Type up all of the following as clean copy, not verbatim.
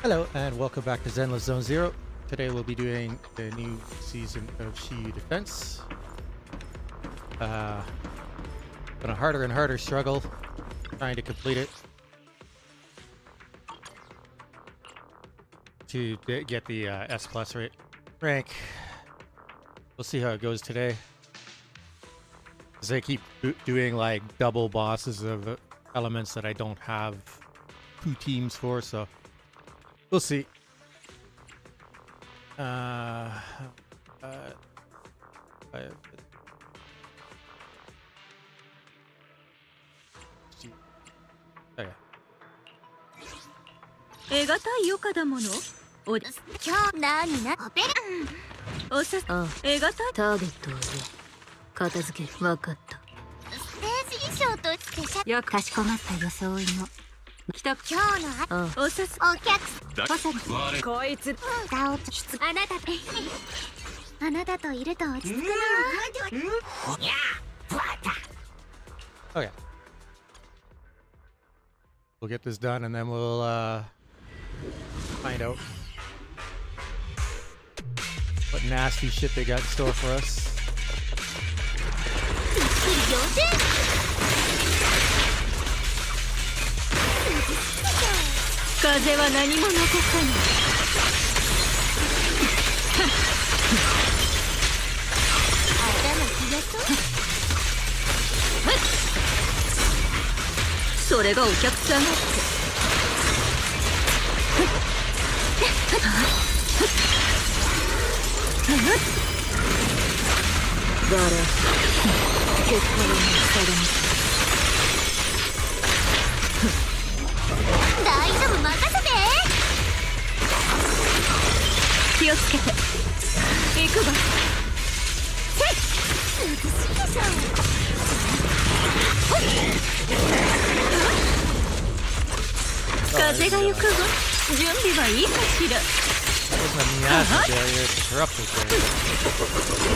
Hello and welcome back to Zenless Zone Zero. Today we'll be doing the new season of Shiyu Defense. Been a harder and harder struggle trying to complete it to get the S plus rank. We'll see how it goes today. As I keep doing like double bosses of elements that I don't have two teams for, so we'll see. Okay. 得難い余暇だもの。お今日何なオペラおさ得難いターゲットを上片付け分かったステージ衣装とスペシャルよくかしこまった装いも来た今日のおさすお客まさにこいつだお出あなたとあなたといると落ち着くな。Okay. We'll get this done and then we'll find out what nasty shit they got in store for us. 風は何も残さない。それがお客さんだってバラ結果を定め大丈夫、任せて。気をつけて行くわ。涼しいでしょ。風が行くわ。準備はいいかしら。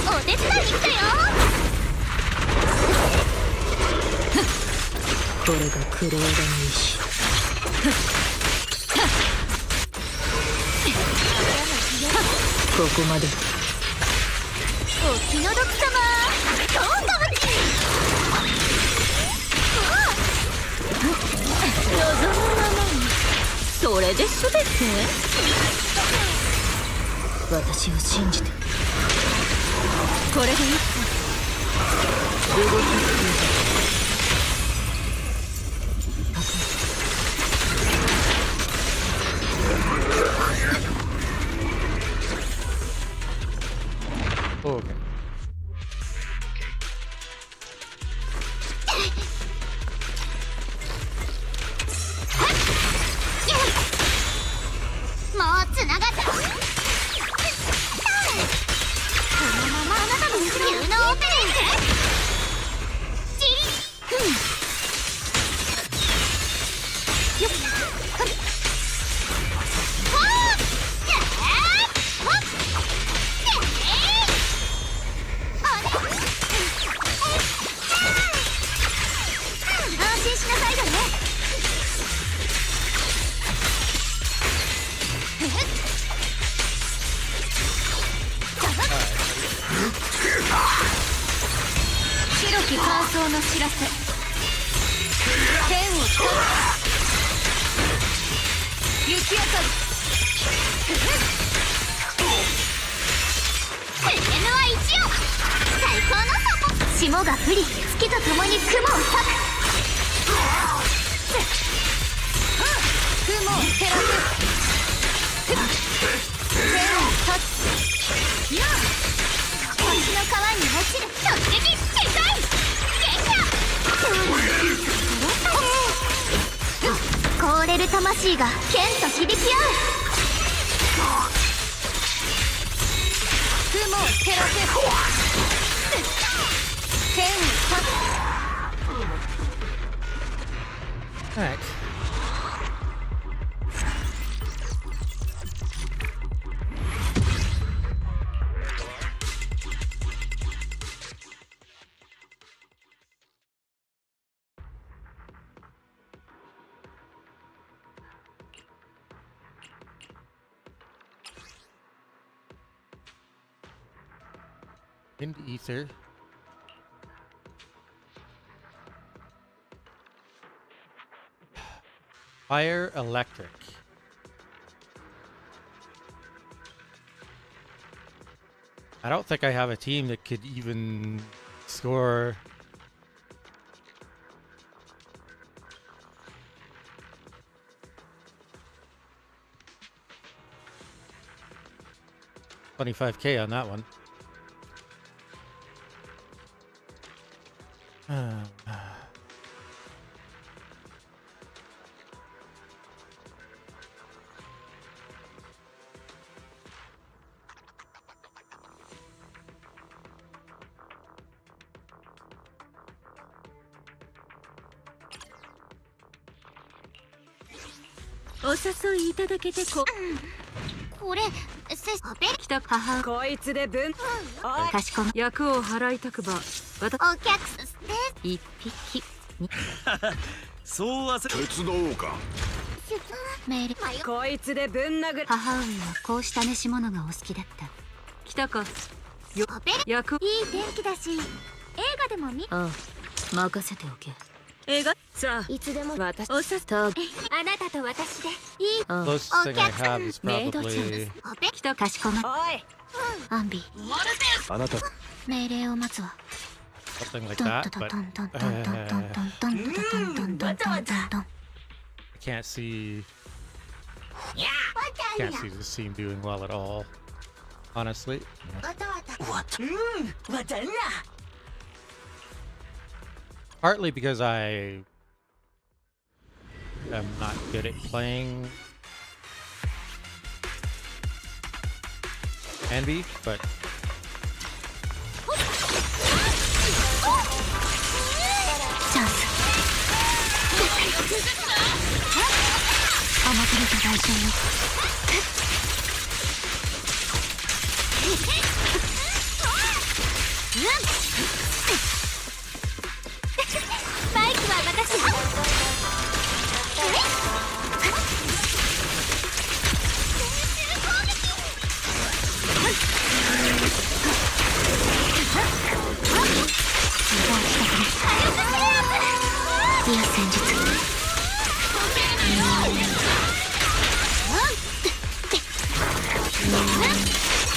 お手伝いに来たよ。これがクローダの意志ここまでお気の毒様トンガムチ望むままにそれで全て私を信じてこれでいい動きOkay. もうつながった。このままあなたの急のオペレージよっ安心しなさいだね。白き乾燥の知らせ天を使う雪明かり FN は一応最高のサポ霜が降り月と共に雲を裂く雲を照らす天を断つやあ星の川に落ちる突撃世界凍れる魂が剣と響き合う雲を照らせ天を断つ Alright. Wind ether. Fire electric. I don't think I have a team that could even score. $25K on that one.お誘いいただけてこれ来た母こいつで分かしこま役を払いたくばお客一匹そうはせ手伝おうか。メールこいつでぶん殴る母上はこうした召し物がお好きだった来たかよ役いい天気だし映画でも見ああ任せておけ映画さあいつでも私おさとあなたと私でいいあ Closest thing I have is メイドちゃん probably 来たかしこまおいアンビあなた命令を待つわ something like トン that, トン but トントントントントントントントントントントントン I can't see this team doing well at all, honestly. Partly because I am not good at playing Envy, but チャンス甘くれた代償よバイクは私いや戦術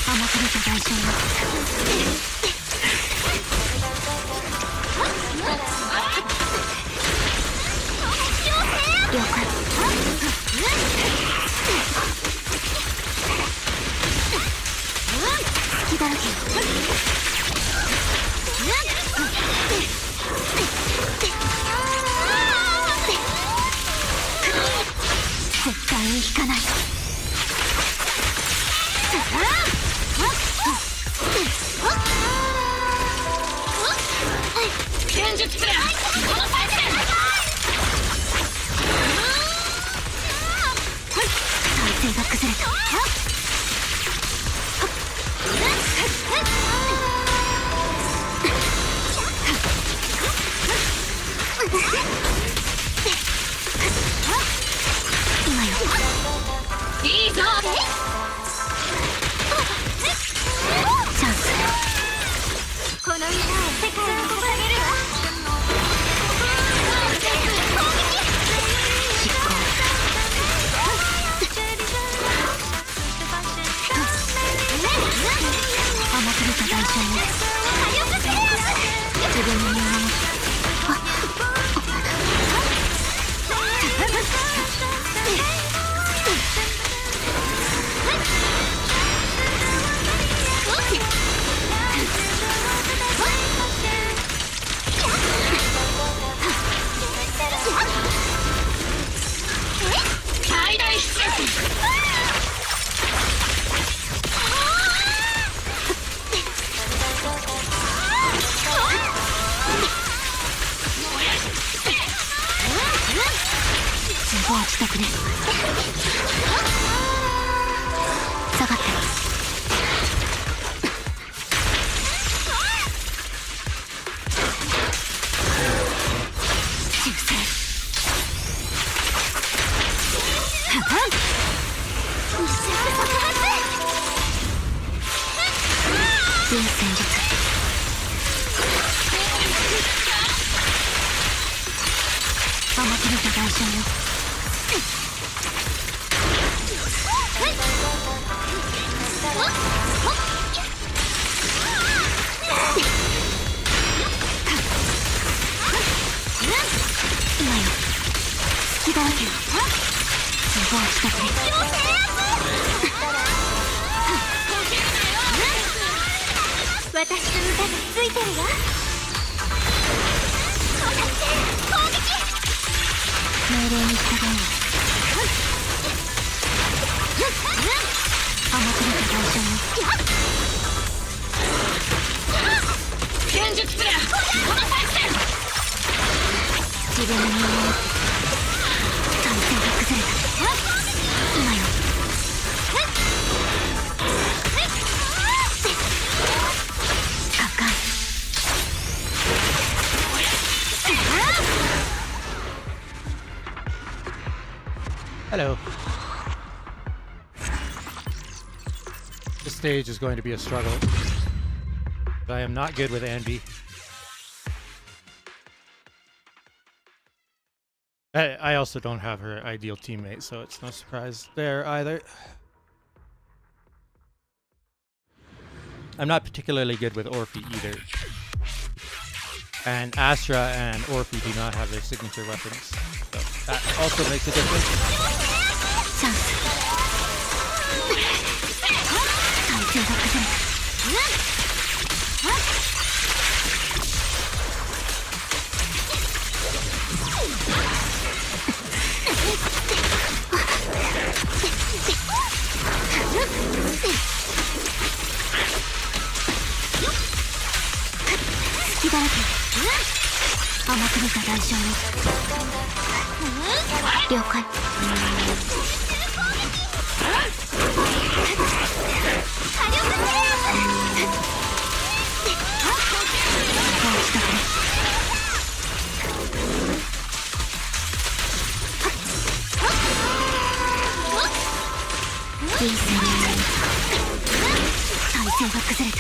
甘くれた代償よ了解隙だらけ絶対に引かない剣術プレイこのサイズで体勢が崩れた今よいいぞチャンスこの歌を世界に捧げるわ執行甘くれた代償を自分の身を守って最大出力自業自得です下がって修正全戦術けた代償よ。今よ隙だらけよ。ズボンしたくれ。私の歌がついてるわ。命令に従うわ。甘くれた代償よ。剣術プレイこの体勢。自分の身を守って体勢が崩れた。今よ高い。Hello. This stage is going to be a struggle. I am not good with Anby. I also don't have her ideal teammate, so it's no surprise there either. I'm not particularly good with Orphe either. And Astra and Orphe do not have their signature weapons, so that also makes a difference. チャンス。体勢が崩れた。隙だらけ。甘く見た代償よ。了解。人生の体勢が崩れた。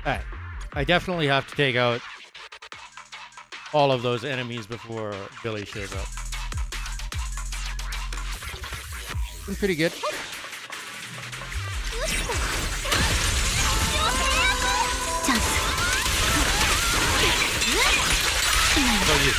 Alright, I definitely have to take out all of those enemies before Billy shows up. Been pretty good. How about you?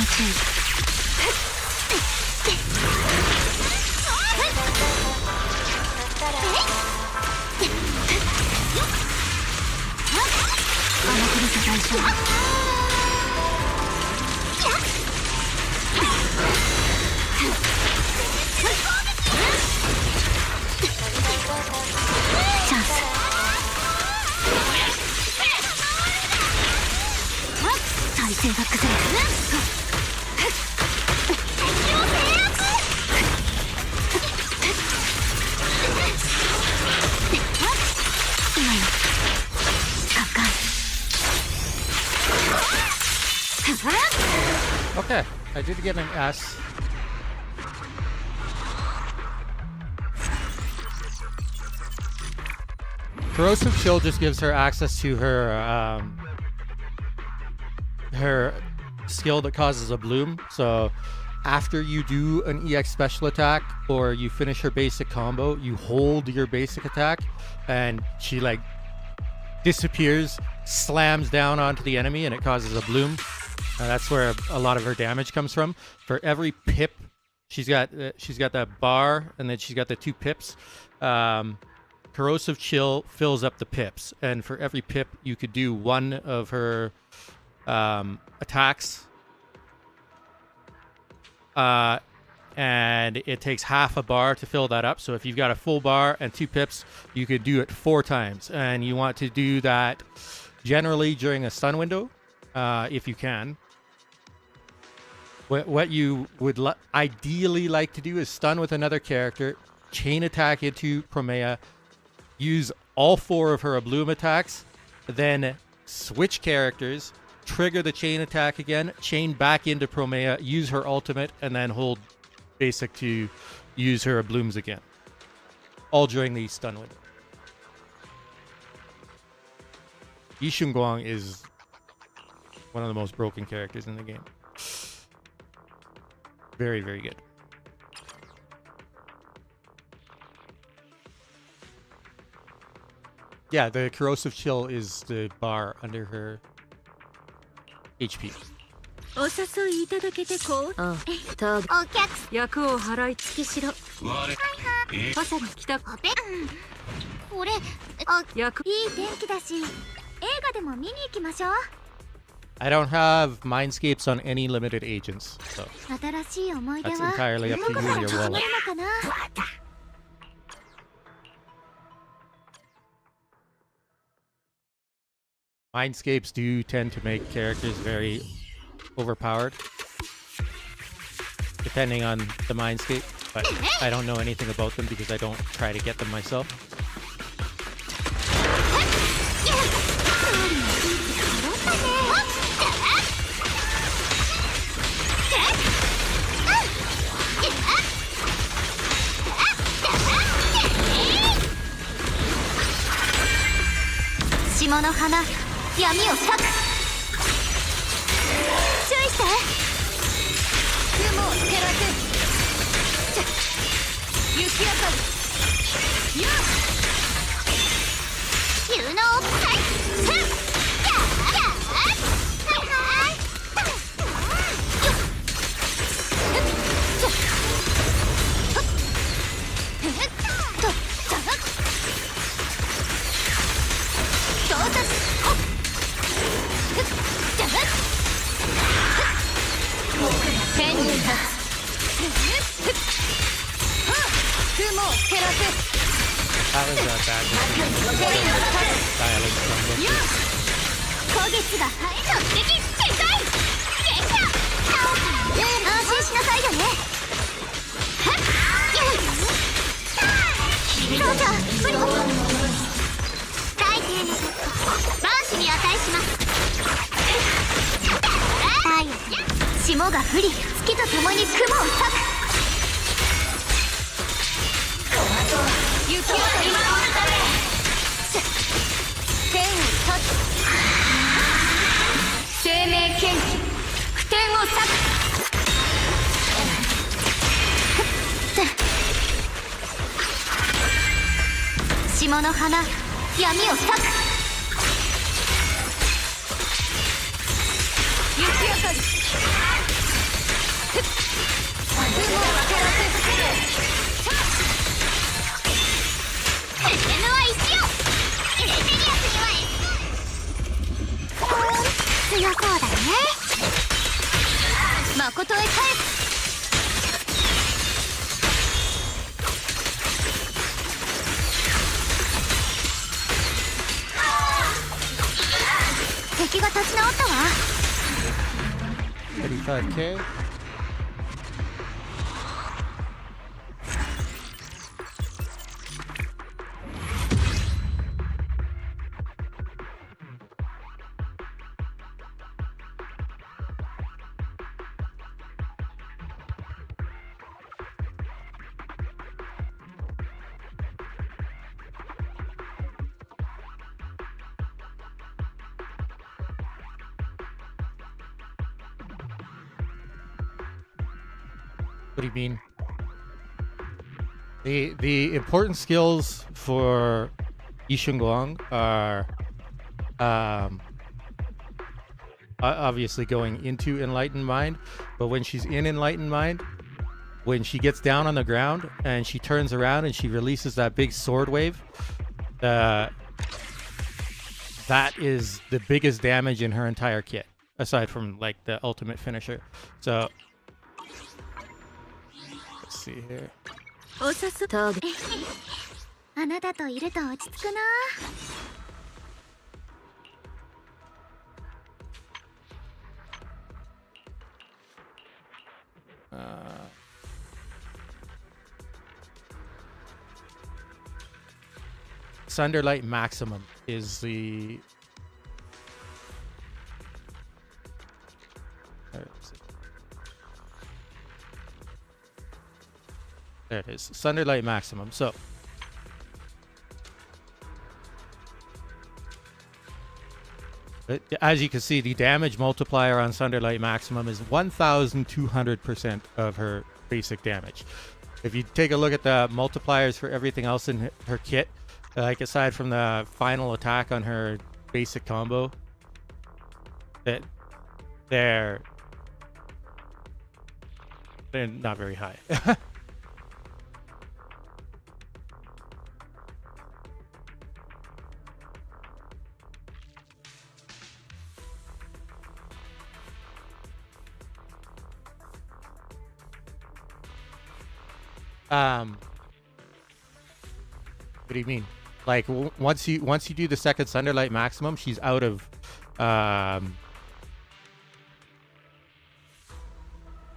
っている。甘く見た対象はチャンス。体勢が崩れる。今よ高い。Okay, I did get an S. Corrosive Chill just gives her access to her her skill that causes a bloom. So after you do an EX special attack or you finish her basic combo, you hold your basic attack and she like disappears, slams down onto the enemy, and it causes a bloom. That's where a lot of her damage comes from. For every pip, she's got that bar, and then she's got the 2 pips. Corrosive Chill fills up the pips, and for every pip, you could do 1 of her attacks. And it takes half a bar to fill that up. So if you've got a full bar and 2 pips, you could do it 4 times. And you want to do that generally during a stun window, if you can. What you would ideally like to do is stun with another character, chain attack into Promea, use all 4 of her bloom attacks, then switch characters, trigger the chain attack again, chain back into Promea, use her ultimate, and then hold basic to use her blooms again. All during the stun window. Yi Shunguang is one of the most broken characters in the game. Very, very good. Yeah, the Corrosive Chill is the bar under her HP. お誘いいただけてこう。ああ、ターゲお客役を払い付けしろ。朝が来た。これ役いい天気だし映画でも見に行きましょう。 I don't have mindscapes on any limited agents, so 新しい思い出 that's は entirely up to ど you こ and か your ら始ま wallet. るのかな。 Mindscapes do tend to make characters very overpowered, depending on the mindscape, but I don't know anything about them because I don't try to get them myself. 霜の花闇を裂く。注意して。雲を照らせ。雪明かり。や収納はい天に立つ。雲を照らせ。 That was a bad dialogue from Loki. 花月が突撃展開。安心しなさいよね。そうじゃ無理。大抵の万死に値します。霜が降り月と共に雲を裂く。雪を取り守るため天を立つ。生命剣気普天を裂く。霜の花闇を裂く。雪明かり。そうだね。誠へ返す。敵が立ち直ったわ。 35K. What do you mean? The important skills for Yishunguang are obviously going into Enlightened Mind, but when she's in Enlightened Mind, when she gets down on the ground and she turns around and she releases that big sword wave, that is the biggest damage in her entire kit, aside from like the ultimate finisher. So let's see here. おさすとあなたといると落ち着くな。Sunderlight Maximum is the there it is, Sunderlight Maximum. So as you can see, the damage multiplier on Sunderlight Maximum is 1,200% of her basic damage. If you take a look at the multipliers for everything else in her kit, like aside from the final attack on her basic combo, that they're not very high. What do you mean? Like once you do the second Sunderlight Maximum, she's out of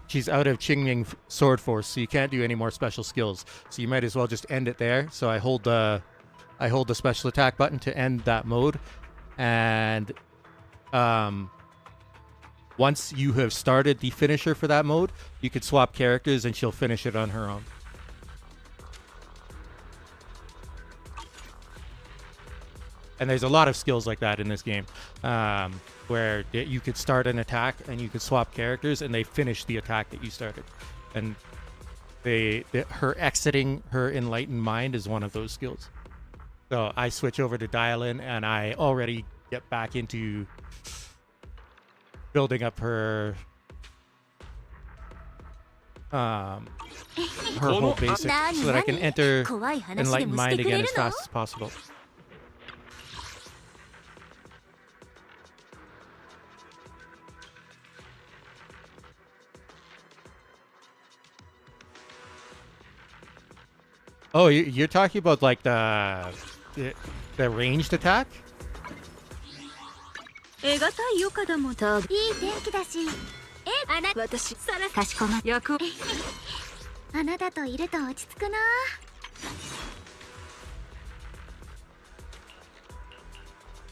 Qingming Sword Force, so you can't do any more special skills. So you might as well just end it there. So I hold the special attack button to end that mode, and once you have started the finisher for that mode, you could swap characters and she'll finish it on her own. And there's a lot of skills like that in this game, where you could start an attack and you could swap characters and they finish the attack that you started. And her exiting her Enlightened Mind is one of those skills. So I switch over to Dial In and I already get back into building up her whole basic so that I can enter Enlightened Mind again as fast as possible. Oh, you're talking about like the ranged attack? 得難いよかだもんといい天気だし。あな私さらかしこま役あなたといると落ち着くな。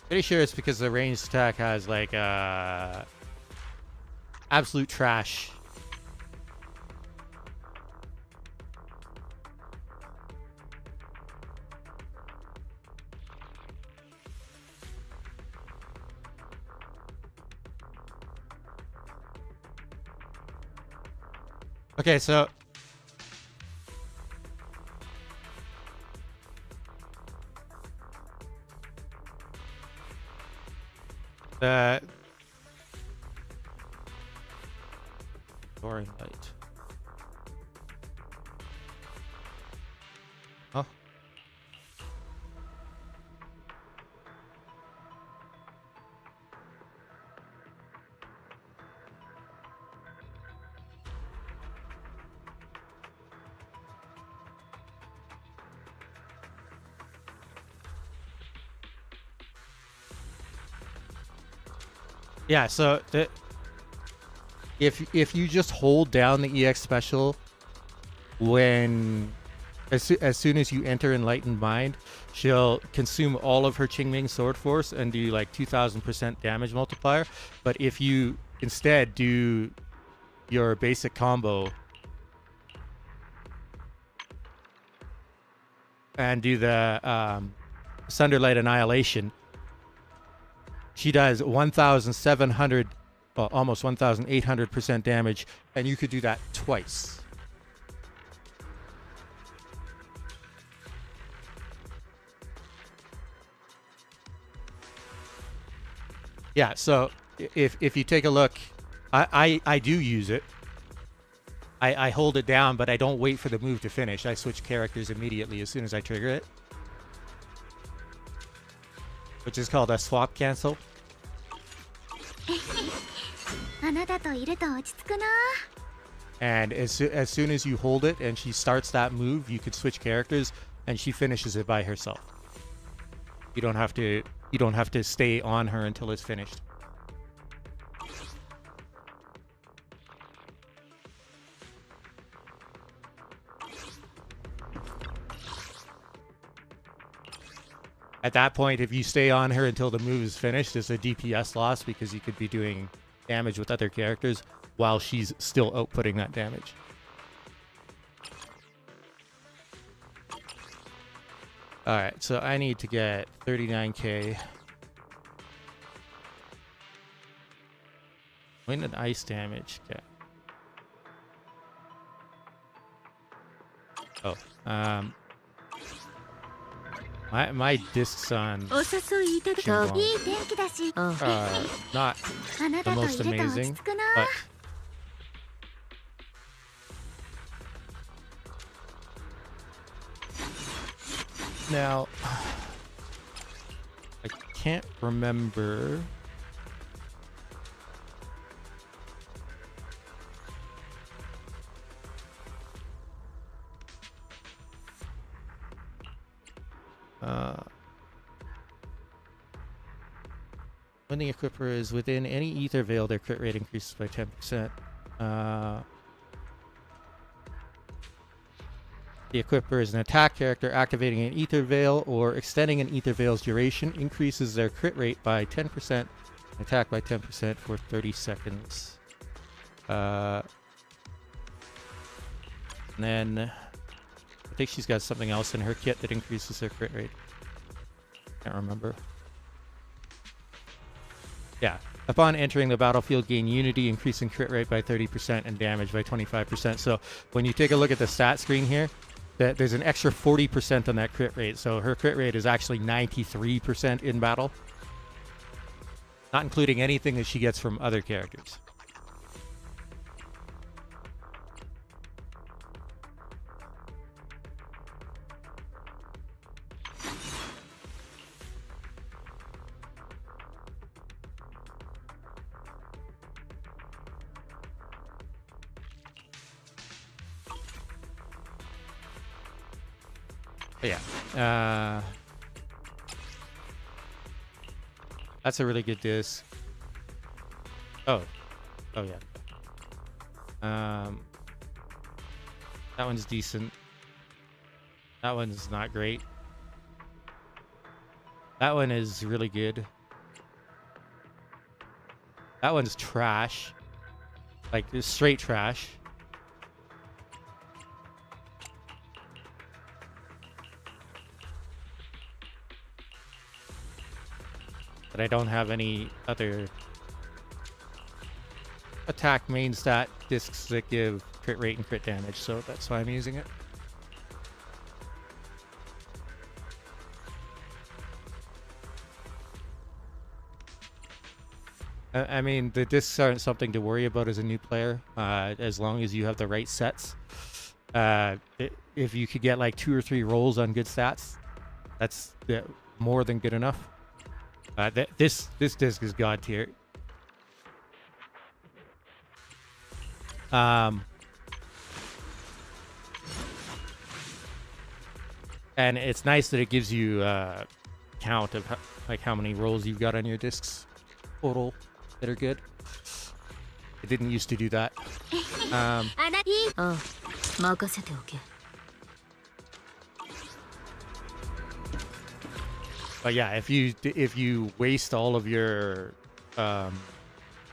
Pretty sure it's because the ranged attack has like absolute trash. Okay, so the Soaring Light. Oh. Yeah, so if you just hold down the EX special when as soon as you enter Enlightened Mind, she'll consume all of her Qingming sword force and do like 2000% damage multiplier. But if you instead do your basic combo and do the Sunderlight Annihilation, she does 1,700, well, almost 1,800% damage, and you could do that twice. Yeah, so if you take a look, I do use it. I hold it down, but I don't wait for the move to finish. I switch characters immediately as soon as I trigger it, which is called a swap cancel. あなたといると落ち着くな。 And as soon as you hold it and she starts that move, you could switch characters, and she finishes it by herself. You don't have to stay on her until it's finished. At that point, if you stay on her until the move is finished, it's a DPS loss because you could be doing damage with other characters while she's still outputting that damage. Alright, so I need to get 39k. Wind and ice damage. Okay. Oh, my discs on お誘いいただくといい天気だし。 are not あな the たとい most ると落ち amazing, 着くな。 but now I can't remember. When the equipper is within any ether veil, their crit rate increases by 10%. The equipper is an attack character. Activating an ether veil or extending an ether veil's duration increases their crit rate by 10%, attack by 10% for 30 seconds. And then I think she's got something else in her kit that increases her crit rate. Can't remember. Yeah. Upon entering the battlefield, gain unity, increasing crit rate by 30% and damage by 25%. So when you take a look at the stat screen here, there's an extra 40% on that crit rate. So her crit rate is actually 93% in battle, not including anything that she gets from other characters. But yeah, that's a really good disc. Oh yeah. That one's decent. That one's not great. That one is really good. That one's trash. Like, it's straight trash. But I don't have any other attack main stat discs that give crit rate and crit damage, so that's why I'm using it. I mean, the discs aren't something to worry about as a new player, as long as you have the right sets. If you could get like 2 or 3 rolls on good stats, that's more than good enough. This disc is god tier. And it's nice that it gives you a count of how many rolls you've got on your discs total. that are good. It didn't used to do that. あなたああ、任せておけ。 But yeah, if you waste all of your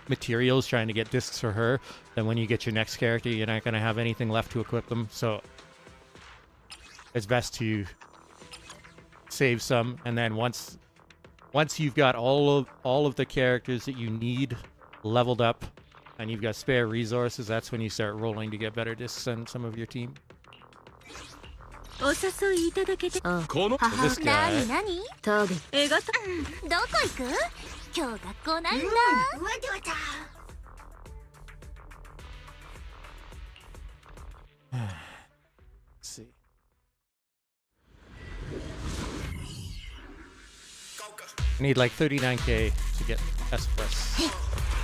materials trying to get discs for her, then when you get your next character, you're not gonna have anything left to equip them. So it's best to save some, and then once you've got all of the characters that you need leveled up, and you've got spare resources, that's when you start rolling to get better discs on some of your team. お誘いいただけて。ああ、この So this な guy, になにターゲット。えがたどこ行く今日学校ないんだわちゃわちゃ let's see. I need like 39k to get S plus,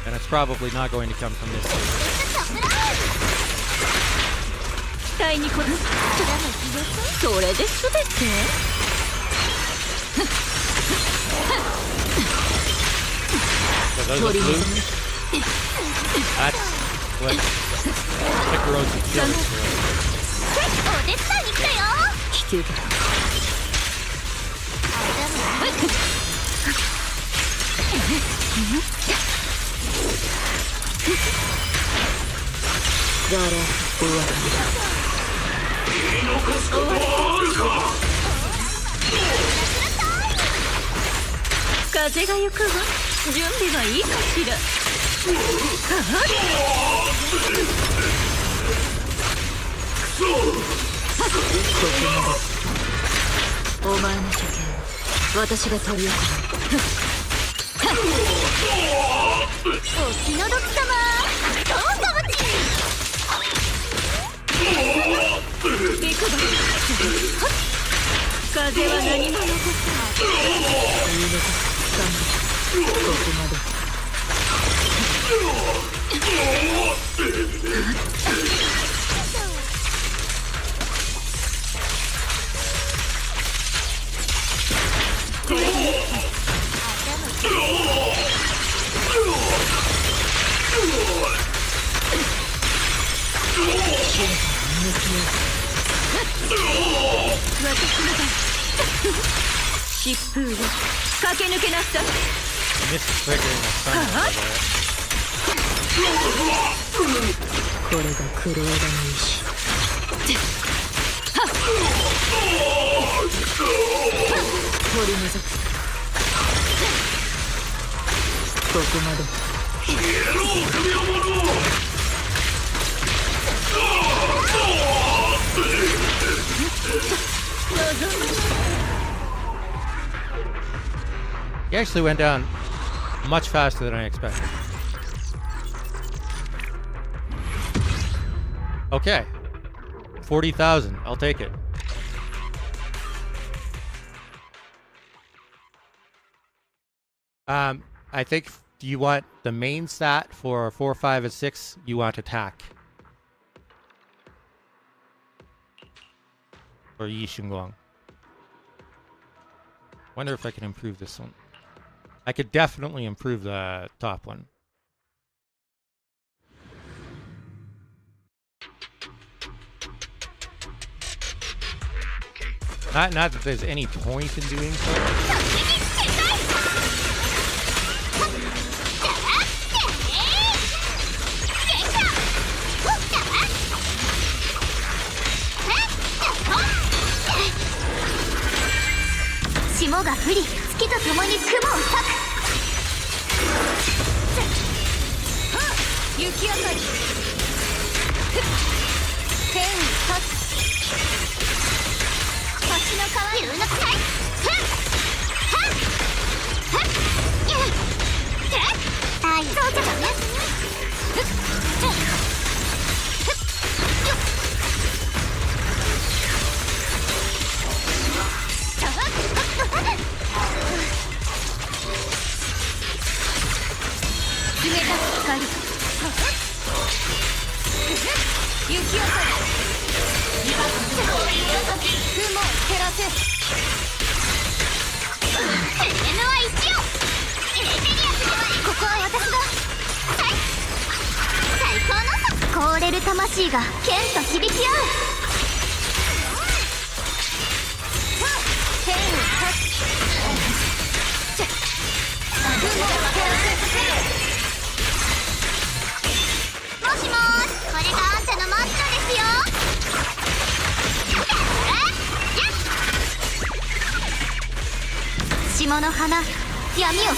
and it's probably not going to come from this stage. 期待に応え。それで全て。 So those are blue. That's what the corrosive gel is for. お手伝いに来たよ引き受けた。ガラ終わり。 風が行くわ。準備はいいかしら。お前の処刑私が取り行う。お気の毒様どうかもち行くぞ。風は何も残さない。言い残す。ここまで。疾風よ駆け抜けなさい。 I missed triggering a stun over there. これがクローダの意志。取り除く。ここまで。 He actually went down much faster than I expected. Okay. 40,000. I'll take it. I think you want the main stat for 4, 5, and 6. You want attack. For Yi Xingguang. Wonder if I can improve this one. I could definitely improve the top one. Not that there's any point in doing so. Shimoが降り月と共に雲を裂く雪明かり天に立つ星の川にうなさいはいそうじゃダメ冷たく光雪明かり雲を照らせエレヌは石をエレテリアスではここは私だ凍れる魂が剣と響き合う。剣を発雲を照らせ。もしもーし、これがあんたのマットですよ。霜の花、闇を裂く。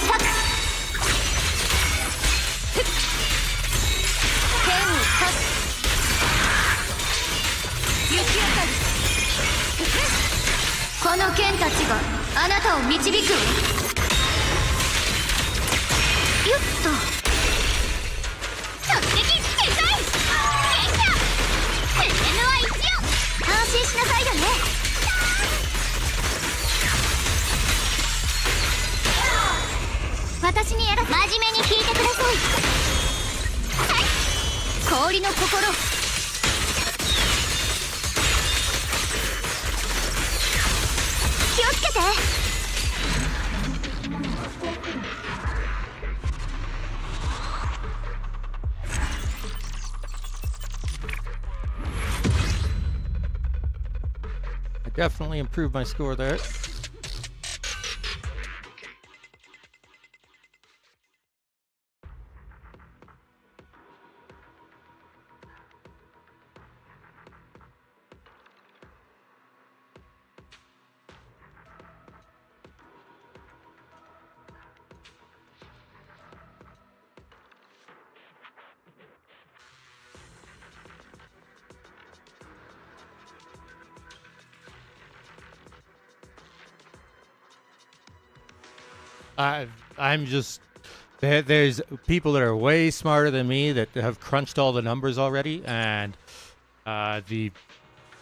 剣を発雪明かり。この剣たちがあなたを導く。よっと。突撃展開。剣だ。天然のは一応。安心しなさいよね。私にやらせ。真面目に聞いてください。はい。氷の心。気をつけて。I definitely improved my score there. I'm just there's people that are way smarter than me that have crunched all the numbers already, and the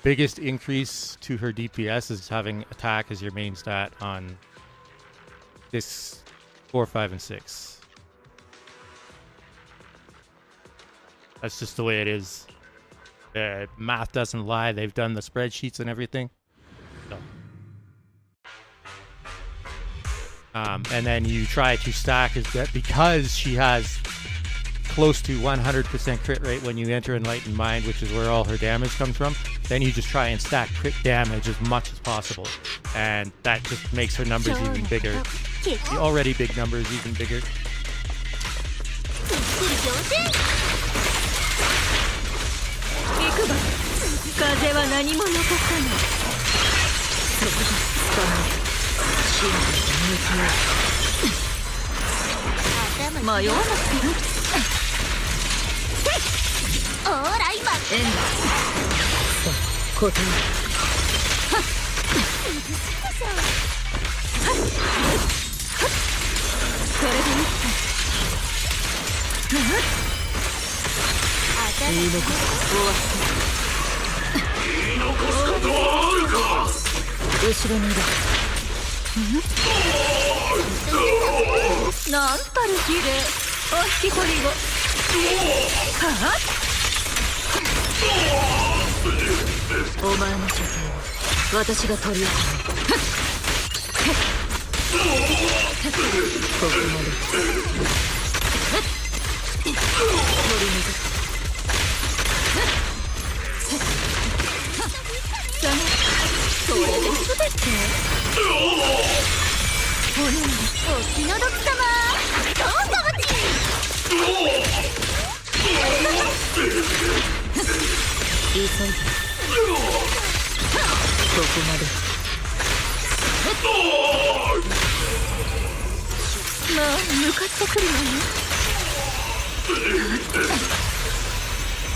biggest increase to her DPS is having attack as your main stat on this 4, 5, and 6. That's just the way it is. Math doesn't lie. They've done the spreadsheets and everything. So. And then you try to stack is that because she has close to 100% crit rate when you enter Enlightened Mind, which is where all her damage comes from, then you just try and stack crit damage as much as possible. And that just makes her numbers even bigger. The already big numbers even bigger. 風は何も残さない。そこで捕まえ真実と向き合う。迷わなくていい。オーライマンエンドそう答えこれでいいか。言い残す終わった。言い残すことはあるか。後ろにいる。なんたる綺麗。お引き取りを。はあ。お前の拠点を私が取り押さえ。ここまで。取り除く。それで全て。お気の毒様。どうかぶち。急いで。ここまで。まあ向かってくるわね。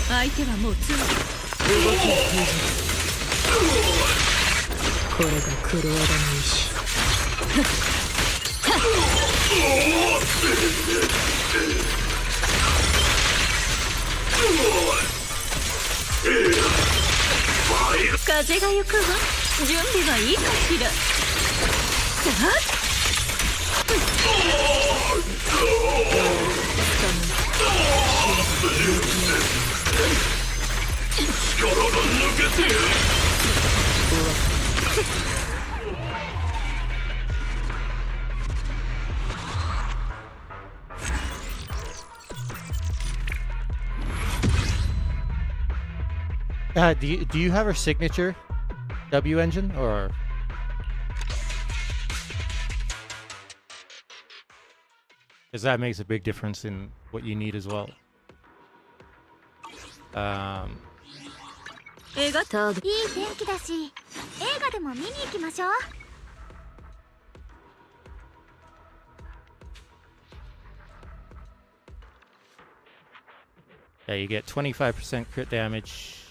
相手はもう強い。動きを封じる。これが黒和田の意志。風が行くわ。準備はいいかしら。さあ。力が抜けて。Do you have her signature W engine or? Because that makes a big difference in what you need as well. 映画ターゲット いい天気だし映画でも見に行きましょう Yeah, you get 25% crit damage.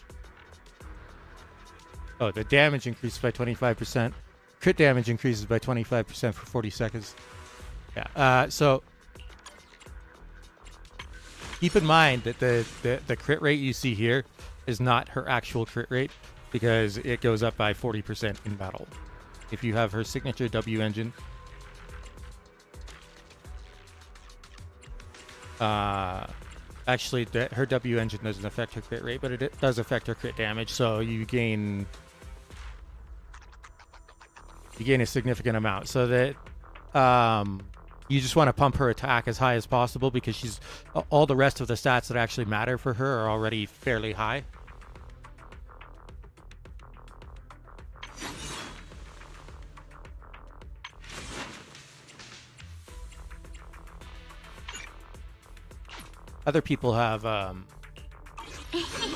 Oh, the damage increases by 25%. Crit damage increases by 25% for 40 seconds. Yeah. So keep in mind that the crit rate you see here is not her actual crit rate because it goes up by 40% in battle. If you have her signature W engine, actually her W engine doesn't affect her crit rate, but it does affect her crit damage. So you gain a significant amount. So that you just want to pump her attack as high as possible because she's all the rest of the stats that actually matter for her are already fairly high. Other people have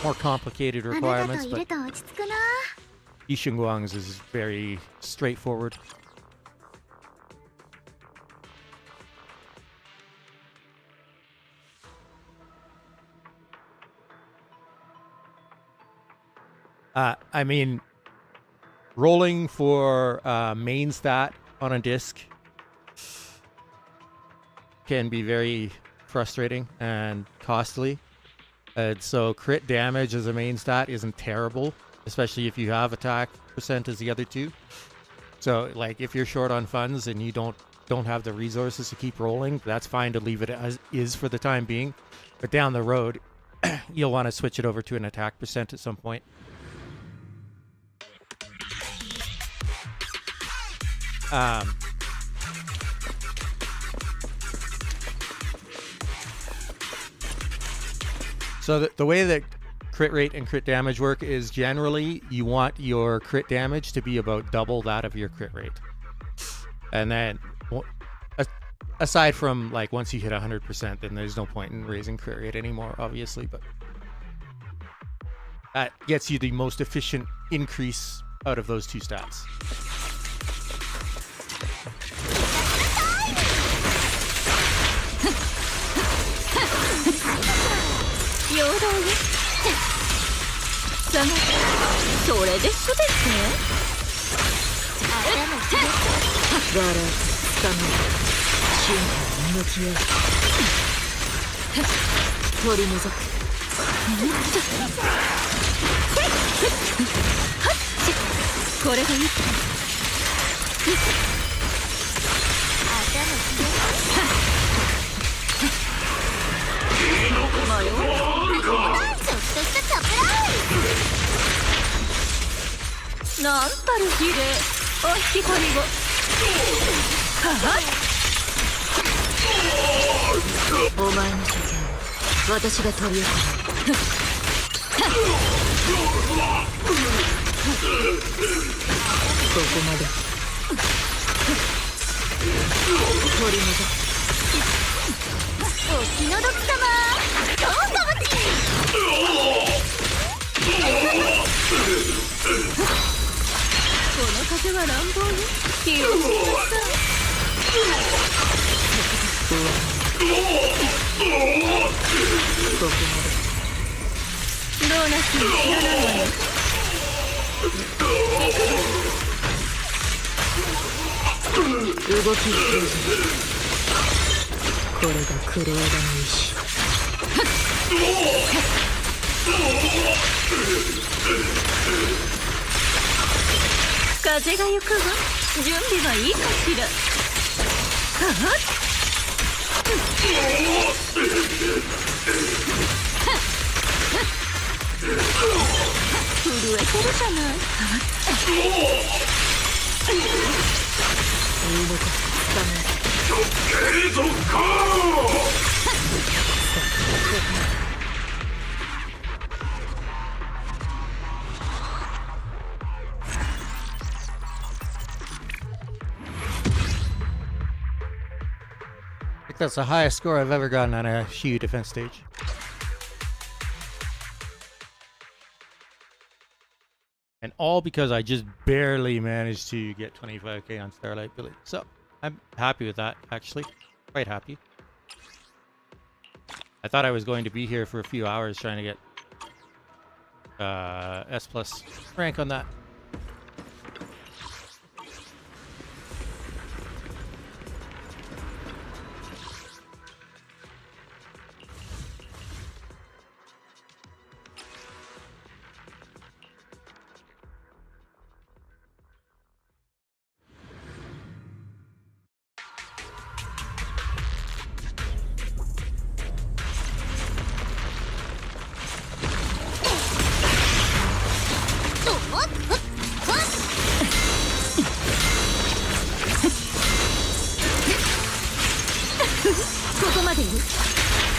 more complicated あなたと requirements, い but ると落ち着くな Yixingguang's is very straightforward. I mean, rolling for main stat on a disc can be very frustrating and costly. So crit damage as a main stat isn't terrible, especially if you have attack percent as the other two. So like if you're short on funds and you don't have the resources to keep rolling, that's fine to leave it as is for the time being. But down the road, you'll want to switch it over to an attack percent at some point. So the way that crit rate and crit damage work is generally you want your crit damage to be about double that of your crit rate. And then aside from like once you hit 100%, then there's no point in raising crit rate anymore, obviously, but that gets you the most efficient increase out of those two stats. 陽動よ下がそれで全てバランスつかめ進化に向き合う取り除くこれがいい迷うちょっとしたサプライズなんたる儀礼お引き取りをはっお前の所見私が取り行うここまで取り除くお気の毒様どうぞぶちこの風は乱暴よ火をつけなさいここまでどうなっても知らないわよ動きを封じこれがクレーダの意志風が行くわ準備はいいかしらはっ震えてるじゃないいいのかつかめ継続か that's the highest score I've ever gotten on a Shiyu defense stage. And all because I just barely managed to get 25k on Starlight Billy. So I'm happy with that, actually. Quite happy. I thought I was going to be here for a few hours trying to get S plus rank on that.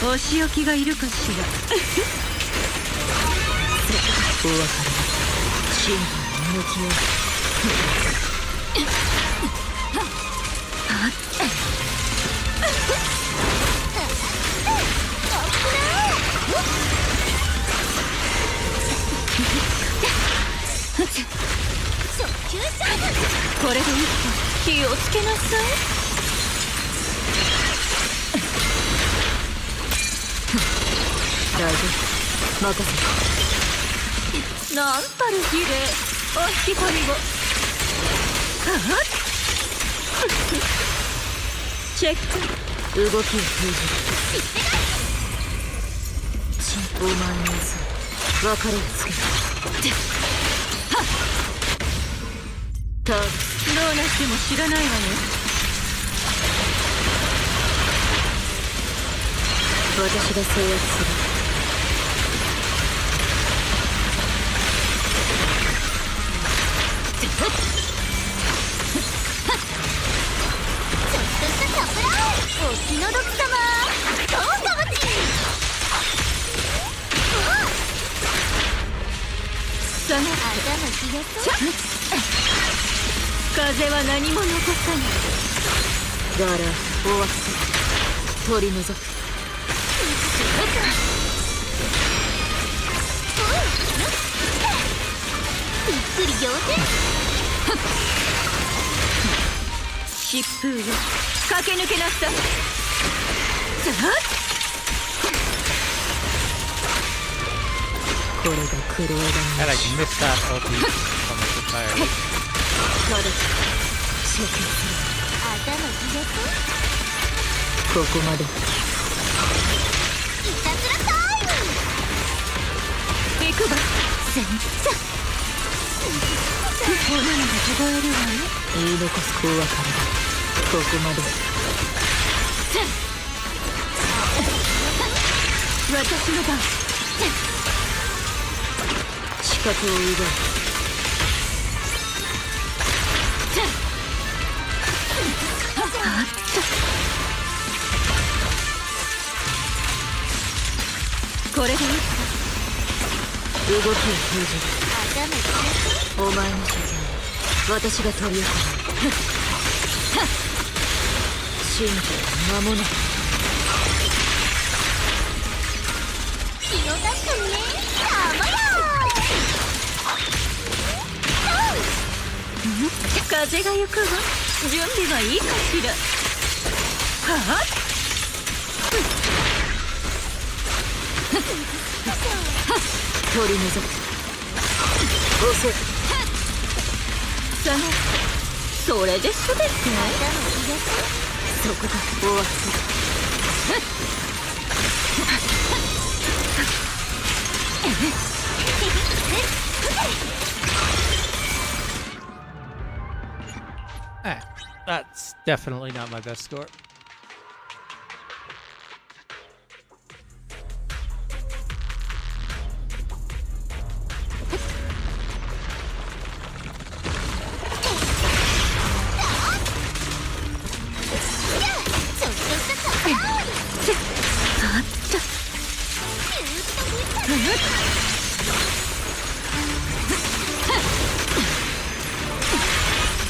お仕置きがいるかしら。お別れ。真の向き合これで一歩気をつけなさい。大丈夫、任せた。なんたる綺麗。お引き込みを。チェック。動きを封じる。お前に別れをつける。どうなっても知らないわよ。私が制圧する。お気の毒様。どうかもち。その頭気が風は何も残さない。だら終わった取り除く。びっくり仰天。疾風よ駆け抜けなさい。これがクロエダ I like missed that ulti almost entirely. ここまで。いたずらタイム。行くば。炎が凍えるわね。言い残す子はからだ。ここまで。私の番。視覚を奪う。これでいいか。動きを封じる。お前の所見私が取り行う。信じ間もなく。気の出したね。たまや風が行くわ。準備はいいかしら。はあ取り除く。遅い。それで全て。そこが終わった。That's definitely not my best score.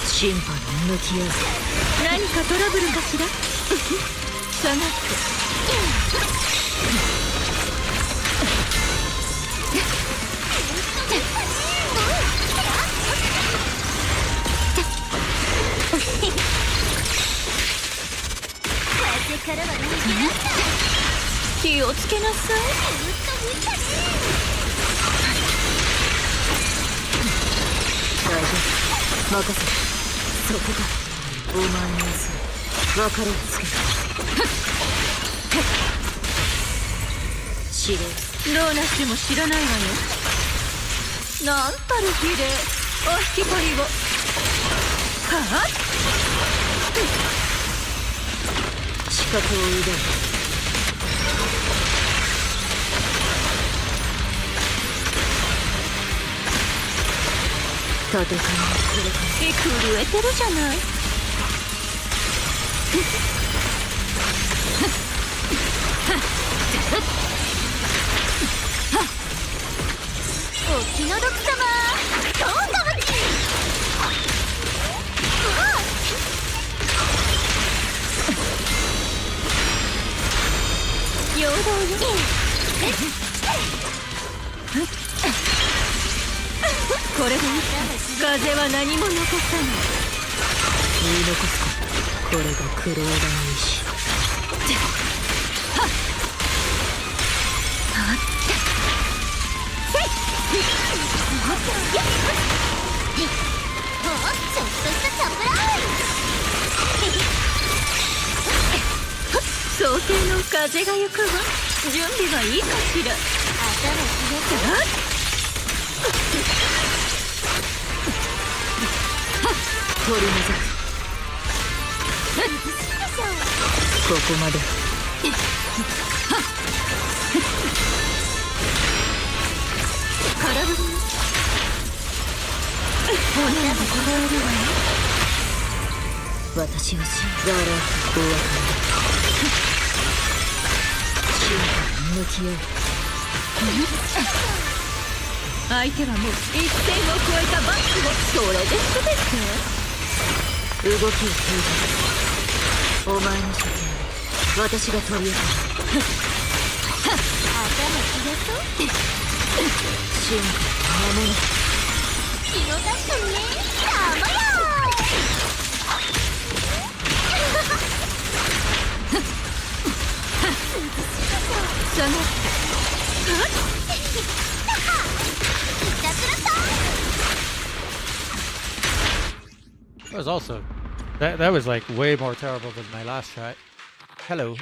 審判に向き合う。何かトラブルかしら。下がって風からは逃げらんだ。気をつけなさい。ずっと見たね。大丈夫、任せて。そこか。お前の様子別れをつける。指令どうなっても知らないわよ。なんたる綺麗。お引き取りを。はあ、視覚を奪う。戦いのこれから震えてるじゃない。お気の毒様。どうかぶって。陽動よ。これで風は何も残さない。言い残すか。これがクローバーの意志。ちょっとしたサプライ想定の風が行くわ。準備はいいかしら。取り除く。ここまで。空振り。骨がこらえるわよ。私を信じザラお別れだ。真に向き合う。相手はもう一線を越えたバックを。それで全て動きを封じる。お前の処刑私が取り扱う。頭切れそう。進化間もなく。気の出したね。たまや下がって。That was also that was like way more terrible than my last shot. Hello.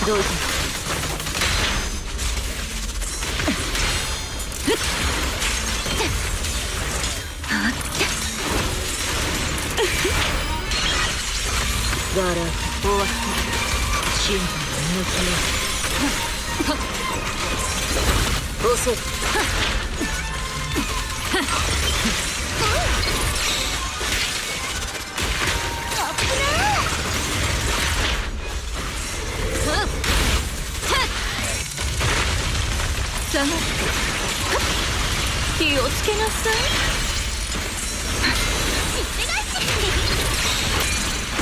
Do it. Gotta walk. Shin, no fear. Also. 下がって気をつけなさい。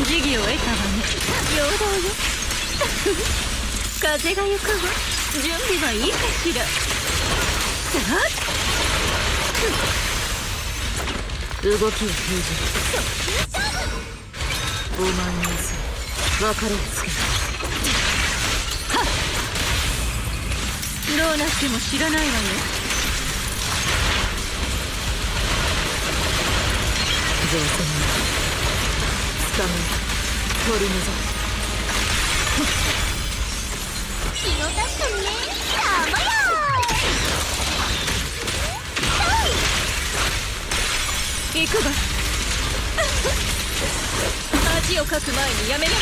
時宜を得たわね。陽動よ。風が行くわ。準備はいいかしら。さあ動きを封じる。お前の様子別れをつける。どうなっても知らないわよ。造船につかめ取り除く。気の出したね。たまや行くわ。恥をかく前にやめなさ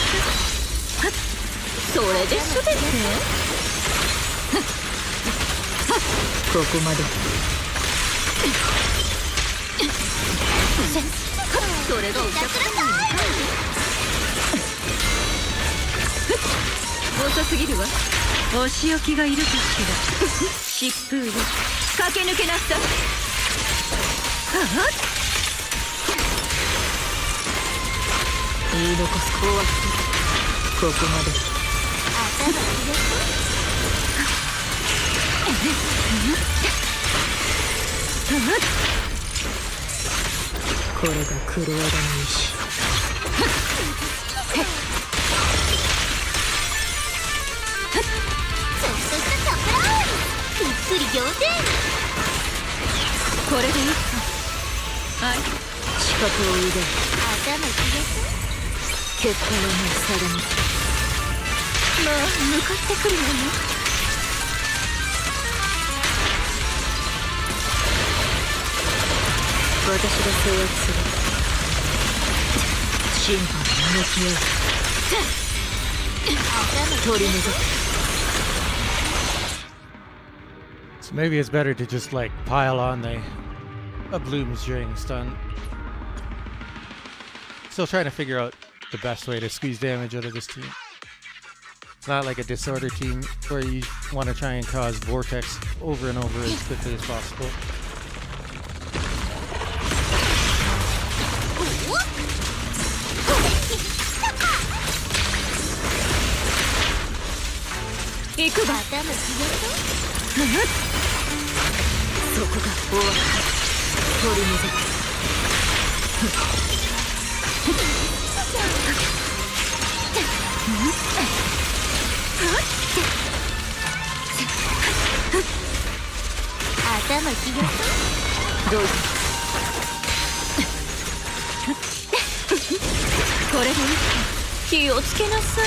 い。それで全て。ここまで。それがお客様に遅すぎるわ。お仕置きがいるかしら。疾風よ、駆け抜けなさい。はっ、言い残す。終わった。ここまで。頭入れて。これが黒枝の意志。ちょっとしたサプライズ。びっくり仰天。これでいいか。はい、資格を奪う。頭入れて。結果はもう定まった。まあ向かってくるわよ。私が制圧する。審判に向き合う。取り除く。So maybe it's better to just like pile on the blooms during stun. Still trying to figure out the best way to squeeze damage out of this team. It's not like a disorder team where you want to try and cause vortex over and over as quickly as possible. 行くば。頭入れて。そこが終わった。取り除く。頭入れて。どうぞ。これでいいか。気をつけなさい。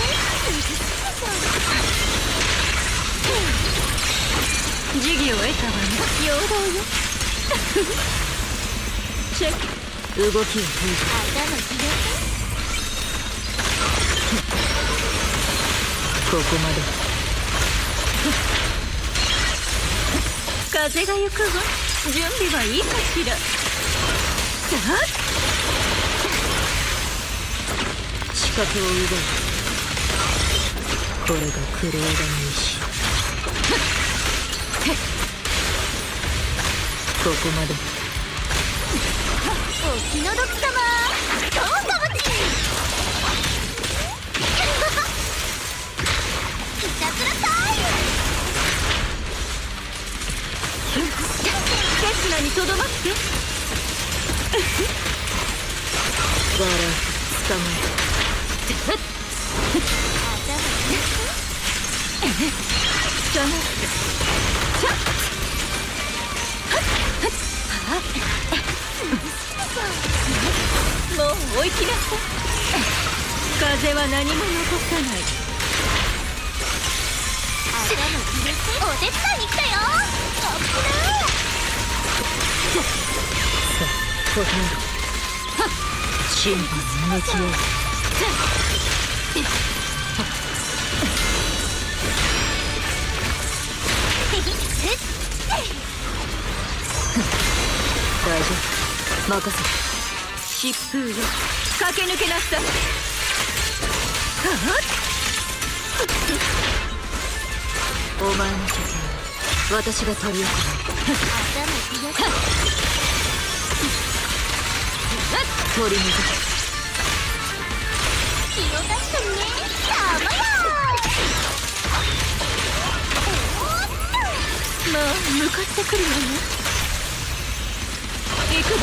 時宜を得たわね。陽動よ。チェック。動きを封じ。頭入れて。ここまで。風が行くわ。準備はいいかしら。さあ、資格を奪う。これが黒枝の意志。ここまで。お気の毒様。どうかもち。いたずらタイム。刹那にとどまって。バランス捕まえた。頭入れて。捕まって。ちょっ。もう追いきなさい。風は何も残さない。頭入れて。お手伝いに来たよ。あっぶねさあ、答えろ。審判に向き合う。大丈夫。任せて。疾風よ、駆け抜けなさい。お前の責任、私が取り行う。頭入れて。取り除く。気を出してね。やばやまあ向かってくるわよ。行くば。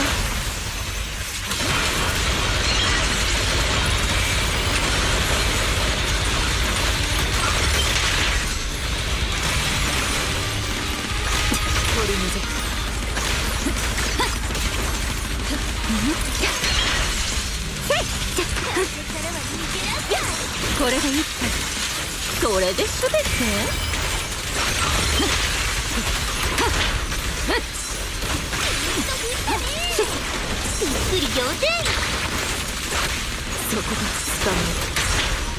取り除く。これでいいか。それで全て。びっくり仰天。そこが捕ま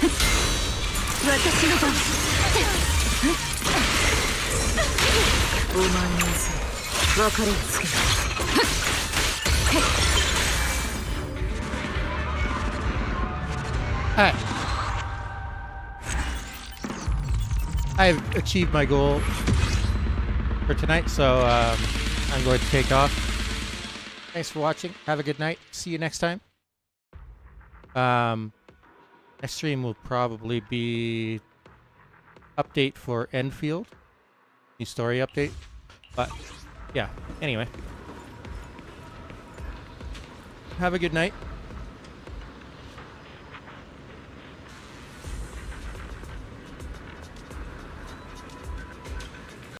えた。私の番。お前の嘘、別れをつける。はい。I've achieved my goal for tonight, so I'm going to take off. Thanks for watching. Have a good night. See you next time. Next stream will probably be update for Enfield. New story update. But yeah, anyway. Have a good night.